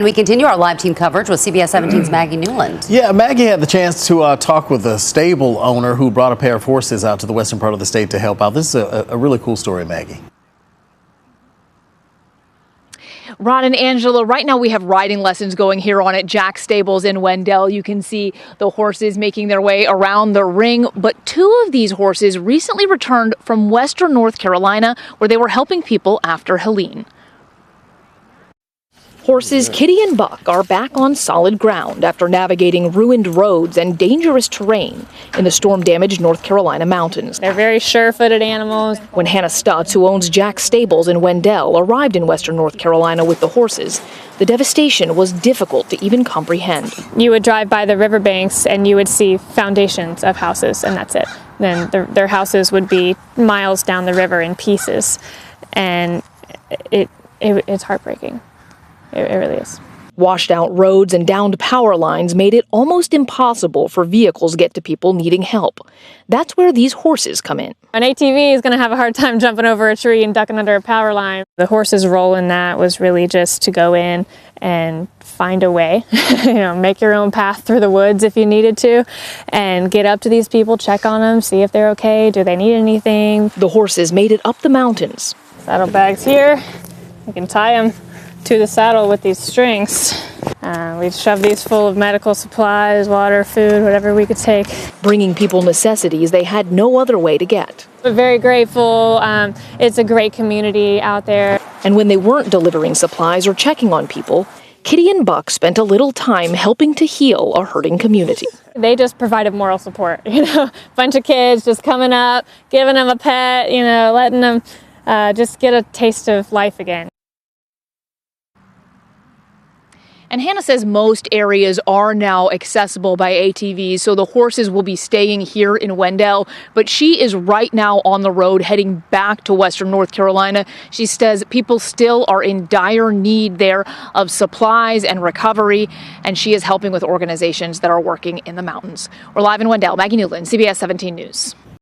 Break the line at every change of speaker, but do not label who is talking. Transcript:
We continue our live team coverage with CBS 17's Maggie Newland.
Yeah, Maggie had the chance to talk with a stable owner who brought a pair of horses out to the western part of the state to help out. This is a really cool story, Maggie.
Ron and Angela, right now we have riding lessons going here on at Jack's Stables in Wendell. You can see the horses making their way around the ring, but two of these horses recently returned from western North Carolina where they were helping people after Helene. Horses Kitty and Buck are back on solid ground after navigating ruined roads and dangerous terrain in the storm-damaged North Carolina mountains.
They're very sure-footed animals.
When Hannah Stutz, who owns Jack's Stables in Wendell, arrived in western North Carolina with the horses, the devastation was difficult to even comprehend.
You would drive by the riverbanks and you would see foundations of houses, and that's it. Then their houses would be miles down the river in pieces, and it's heartbreaking. It really is.
Washed out roads and downed power lines made it almost impossible for vehicles to get to people needing help. That's where these horses come in.
An ATV is going to have a hard time jumping over a tree and ducking under a power line. The horse's role in that was really just to go in and find a way, make your own path through the woods if you needed to, and get up to these people, check on them, see if they're okay, do they need anything.
The horses made it up the mountains.
Saddlebags here, you can tie them to the saddle with these strings. We'd shove these full of medical supplies, water, food, whatever we could take.
Bringing people necessities they had no other way to get.
We're very grateful. It's a great community out there.
And when they weren't delivering supplies or checking on people, Kitty and Buck spent a little time helping to heal a hurting community.
They just provided moral support, bunch of kids just coming up, giving them a pet, letting them just get a taste of life again. And Hannah says most areas are now accessible by ATVs, so the horses will be staying here in Wendell. But she is right now on the road heading back to western North Carolina. She says people still are in dire need there of supplies and recovery, and she is helping with organizations that are working in the mountains. We're live in Wendell. Maggie Newland, CBS 17 News.